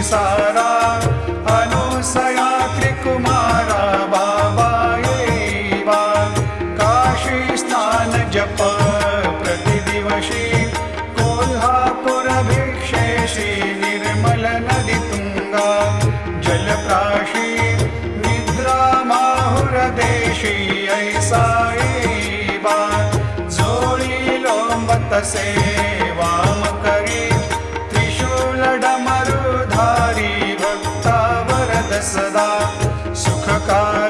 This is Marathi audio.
सारा अनुसया त्रिकुमारा बाबा येवा काशी स्नान जप प्रतिदिवशी कोल्हापुर भिक्षेशी निर्मल नदी तुंगा जलप्राशी निद्रा माहुर देशी ऐसा येवा जोडी लोंबत सेवाम करी डमरुधारी भक्ता वरद सदा सुखकारी